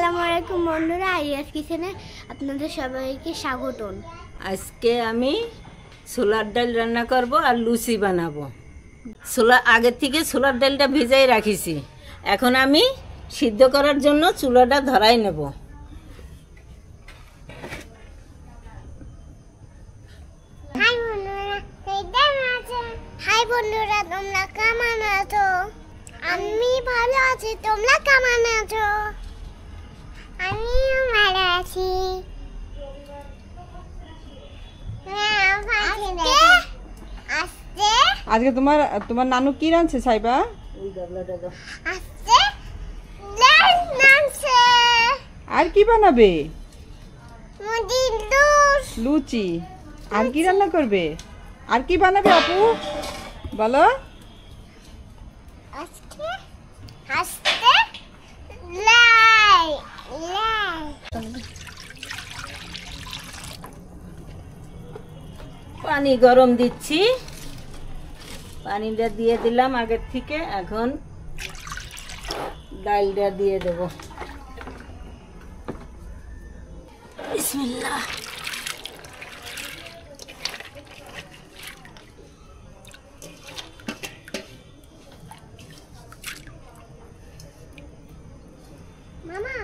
আসসালামু আলাইকুম বন্ধুরা, আরিয়াস কিচেনে আপনাদের সবাইকে স্বাগতম। আজকে আমি ছোলার ডাল রান্না করব আর লুচি বানাবো। আগের থেকে ছোলার ডালটা ভিজাই রাখিছি, এখন আমি সিদ্ধ করার জন্য চুলাটা ধরাই নেব। হাই বন্ধুরা, তোমরা কেমন আছো? আমি ভালো আছি, তোমরা কেমন আছো? আমিও ভালো আছি। আজকে তোমার নানু কি রাঁধছে সাইবা? আর কি বানাবে? লুচি। আর কি রান্না করবে? আর কি বানাবে আপু বলো? পানি গরম দিচ্ছি, পানিটা দিয়ে দিলাম আগের থেকে। এখন ডালটা দিয়ে দেব। বিসমিল্লাহ। মামা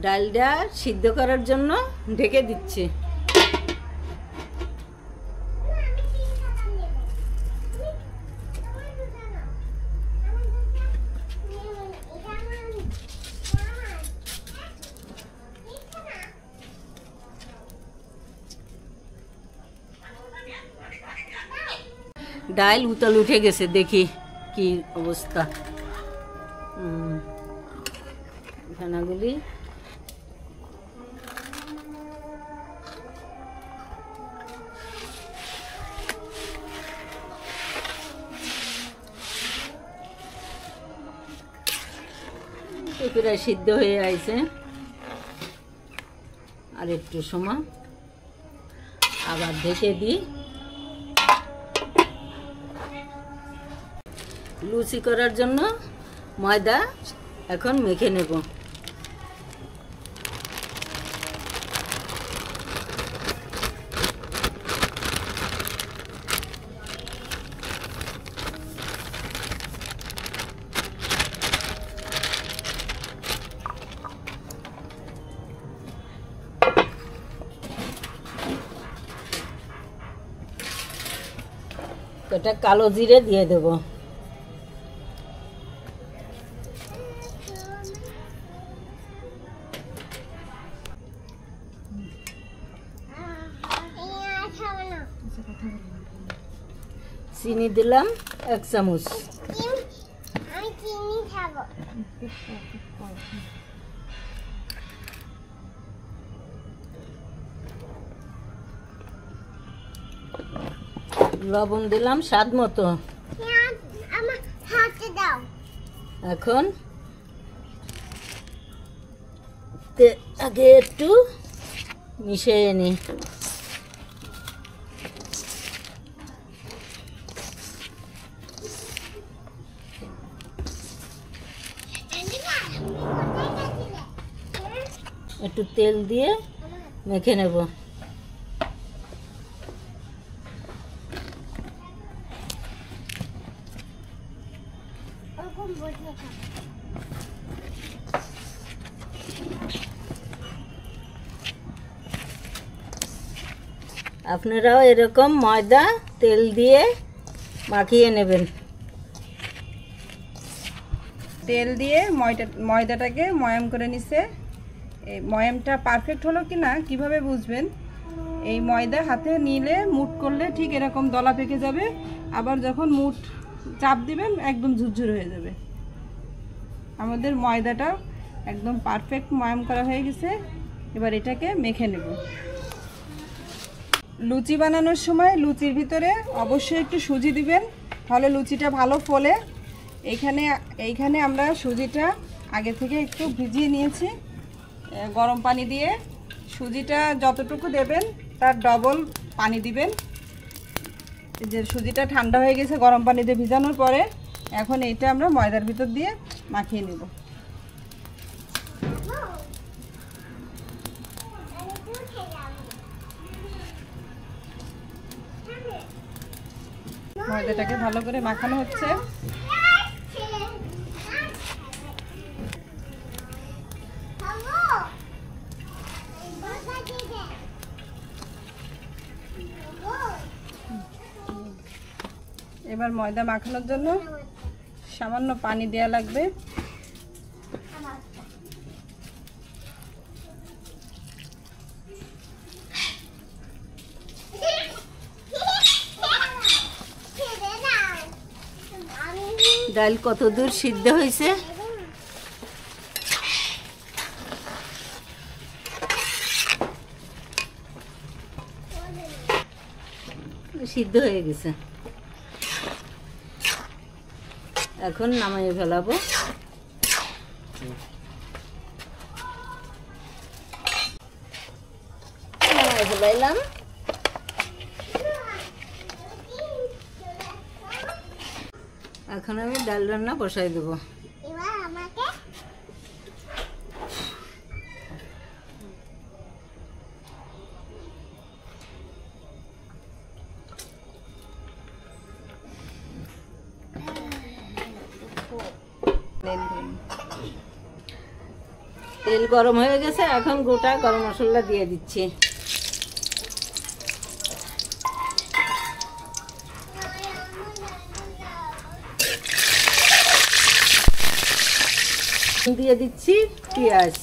ডালটা সিদ্ধ করার জন্য ঢেকে দিচ্ছি। ডাল উতাল উঠে গেছে, দেখি কি অবস্থা। ছানাগুলি প্রায় সিদ্ধ হয়ে আইছে, আর একটু সময় আবার ঢেকে দিই। লুচি করার জন্য ময়দা এখন মেখে নেব। এটা কালো জিরে দিয়ে দেব। চিনি দিলাম 1 চামচ। আমি চিনি খাবো। লবণ দিলাম স্বাদ মতো। এখন আগে একটু মিশিয়ে নিই। একটু তেল দিয়ে মেখে নেব। আপনারাও এরকম ময়দা তেল দিয়ে মাখিয়ে নেবেন। তেল দিয়ে ময়দাটাকে ময়াম করে নিছে। এই ময়ামটা পারফেক্ট হলো কি না কিভাবে বুঝবেন? এই ময়দা হাতে নিলে মুঠ করলে ঠিক এরকম দলা পেকে যাবে, আবার যখন মুঠ চাপ দিবেন একদম ঝুরঝুর হয়ে যাবে। আমাদের ময়দাটা একদম পারফেক্ট ময়াম করা হয়ে গেছে। এবার এটাকে মেখে নেব। লুচি বানানোর সময় লুচির ভিতরে অবশ্যই একটু সুজি দিবেন, তাহলে লুচিটা ভালো ফোলে। এইখানে আমরা সুজিটা আগে থেকে একটু ভিজিয়ে নিয়েছি গরম পানি দিয়ে। সুজিটা যতটুকু দেবেন তার ডবল পানি দিবেন। যে সুজিটা ঠান্ডা হয়ে গেছে গরম পানি দিয়ে ভিজানোর পরে, এখন এইটা আমরা ময়দার ভিতর দিয়ে মাখিয়ে নেব। ময়দাটাকে ভালো করে মাখানো হচ্ছে। এবার ময়দা মাখানোর জন্য সামান্য পানি দেয়া লাগবে। ডাল কত দূর সিদ্ধ হয়েছে? সিদ্ধ হয়ে গেছে, এখন নামিয়ে ফেলাবো। নামিয়ে ফেলাইলাম। এখন আমি ডাল রান্না বসাই দেবো। এবার আমাকে তেল গরম হয়ে গেছে, এখন গোটা গরম মশলা দিয়ে দিচ্ছি। দিয়ে দিচ্ছি পেঁয়াজ।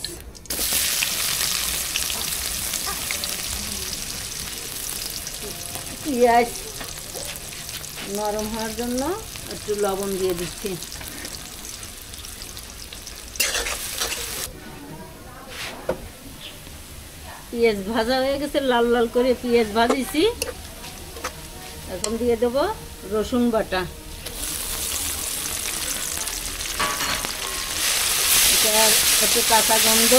পেঁয়াজ নরম হওয়ার জন্য একটু লবণ দিয়ে দিচ্ছি। পেঁয়াজ ভাজা হয়ে গেছে, লাল লাল করে পেঁয়াজ ভাজিছি। এখন দিয়ে দেবো রসুন বাটা। এটা একটু কাঁচা গন্ধ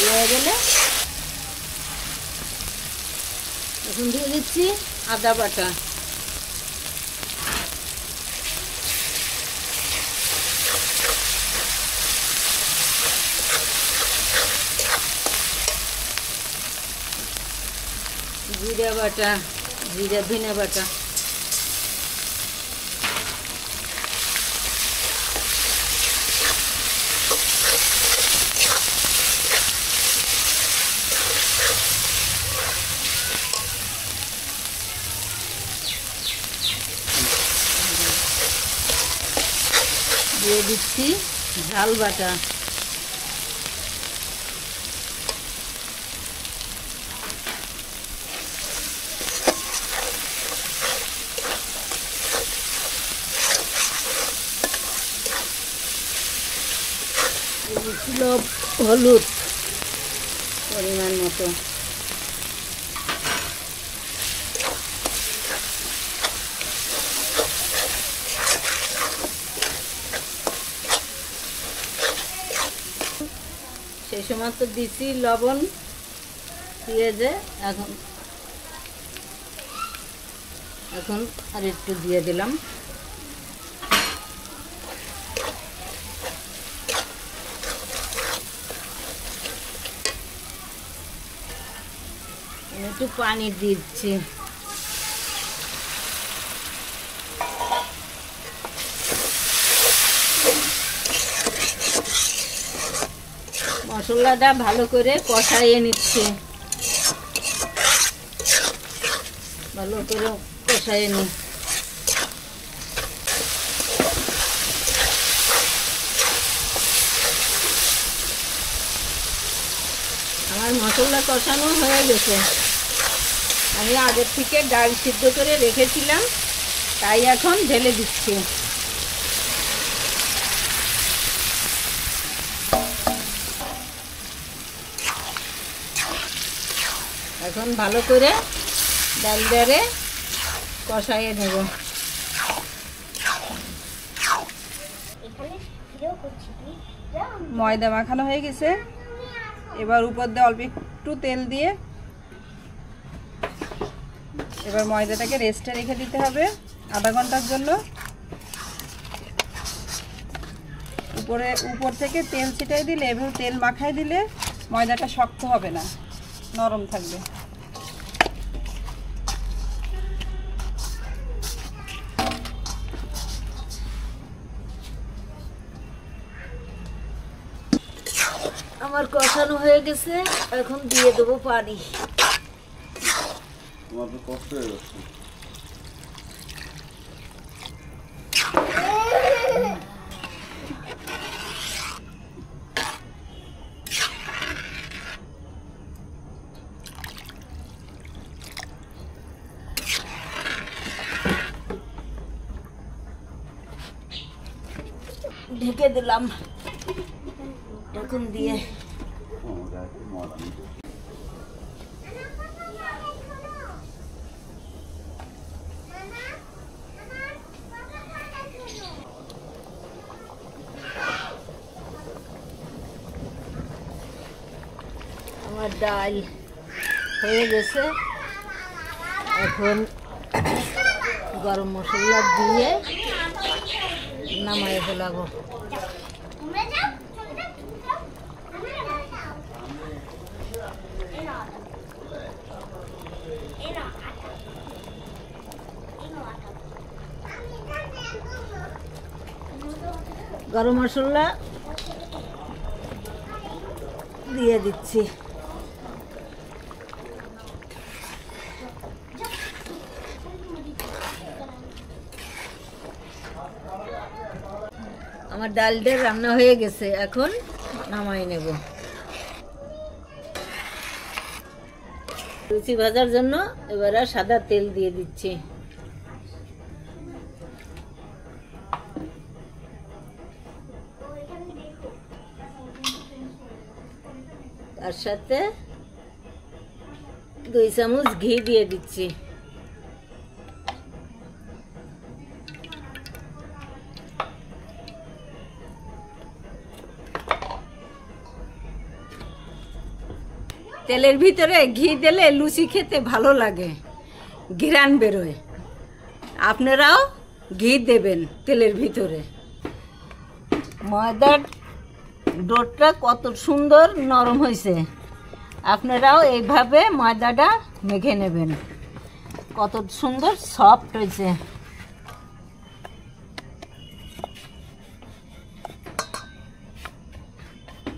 হয়ে গেলে এখন দিয়ে দিচ্ছি আদা বাটা। জিরা বাটা, জিরা ধনে বাটা। দিয়ে দিচ্ছি ঝাল বাটা। হলুদ পরিমাণ মতো। সেই সময় তো দিছি লবণ পেঁয়াজে, এখন আর একটু দিয়ে দিলাম। একটু পানি দিচ্ছি। মশলাটা ভালো করে কষাইয়ে নিচ্ছে, ভালো করে কষাইয়ে নি। আমার মশলা কষানো হয়ে গেছে। আমি আগের থেকে ডাল সিদ্ধ করে রেখেছিলাম, তাই এখন ঢেলে দিচ্ছি। এখন ভালো করে ডালটারে কষাইয়ে নেব। ময়দা মাখানো হয়ে গেছে। এবার উপর দিয়ে অল্প একটু তেল দিয়ে এবার ময়দাটাকে রেস্টে রেখে দিতে হবে আধা ঘন্টার জন্য। উপর থেকে তেল ছিটাই দিলে, এভাবে তেল মাখাই দিলে ময়দাটা শক্ত হবে না, নরম থাকবে। আমার কষানো হয়ে গেছে, এখন দিয়ে দেবো পানি। ঢেকে দিলাম ঢাকুন দিয়ে। আমার ডাল হয়ে গেছে, এখন গরম মশলা দিয়ে নামাই ফেলাবো। গরম মশলা দিয়ে দিচ্ছি। আমার ডালটা রান্না হয়ে গেছে, এখন নামাই নেব। লুচি ভাজার জন্য এবারে সাদা তেল দিয়ে দিচ্ছি। তার সাথে 2 চামচ ঘি দিয়ে দিচ্ছি। তেলের ভিতরে ঘি দিলে লুচি খেতে ভালো লাগে, ঘ্রাণ বেরোয়। আপনারাও ঘি দেবেন তেলের ভিতরে। ময়দার ডোটা কত সুন্দর নরম হয়েছে, আপনারাও এইভাবে ময়দাটা মেখে নেবেন। কত সুন্দর সফট হয়েছে।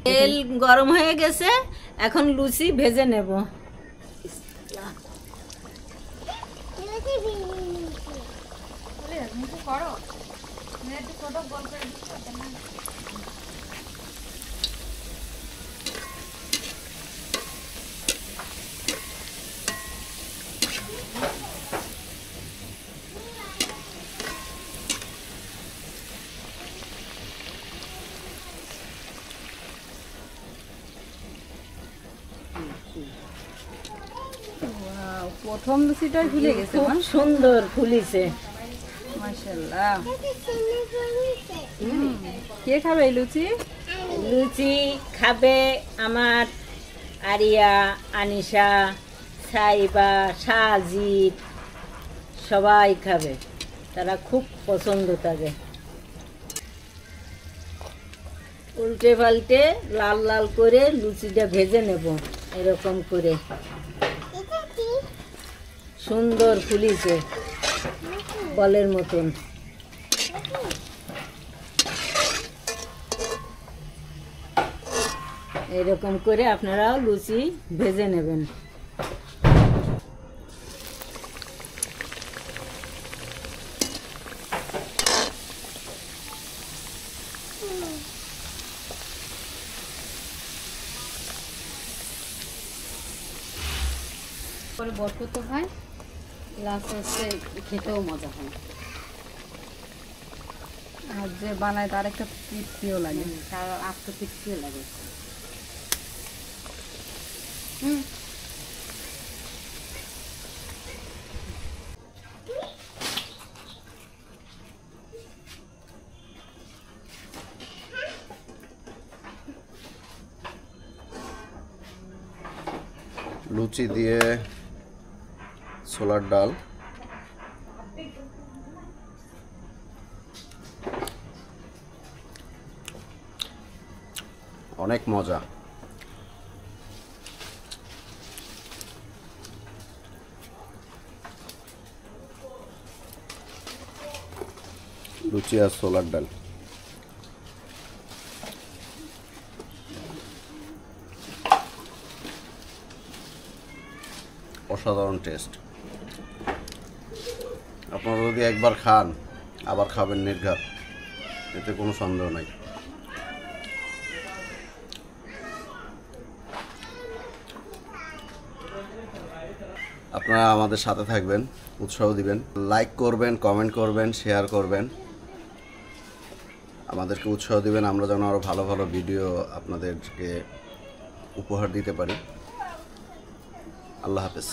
তেল গরম হয়ে গেছে, এখন লুচি ভেজে নেব। প্রথম লুচিটাই ফুলে গেছে, খুব সুন্দর ফুলিছে, মাশাআল্লাহ। কে খাবে এই লুচি? লুচি খাবে আমার আরিয়া, আনিশা, সাইবা, সাজিদ, সবাই খাবে, তারা খুব পছন্দ তাদের। উল্টে পাল্টে লাল লাল করে লুচিটা ভেজে নেব, এরকম করে। সুন্দর ফুলিছে বলের মতন। এরকম করে আপনারাও লুচি ভেজে নেবেন। পরে বরকত হয়, প্লাস হচ্ছে খেতেও মজা হয়। আর যে বানায় তার একটা তৃপ্তিও লাগে, তার আত্মতৃপ্তিও লাগে। লুচি দিয়ে ছোলার ডাল, অনেক মজা। লুচি আর ছোলার ডাল অসাধারণ টেস্ট। আপনারা যদি একবার খান আবার খাবেন নির্ঘাত, এতে কোনো সন্দেহ নাই। আপনারা আমাদের সাথে থাকবেন, উৎসাহ দিবেন, লাইক করবেন, কমেন্ট করবেন, শেয়ার করবেন, আমাদেরকে উৎসাহ দিবেন, আমরা যেন আরও ভালো ভালো ভিডিও আপনাদেরকে উপহার দিতে পারি। আল্লাহ হাফেজ।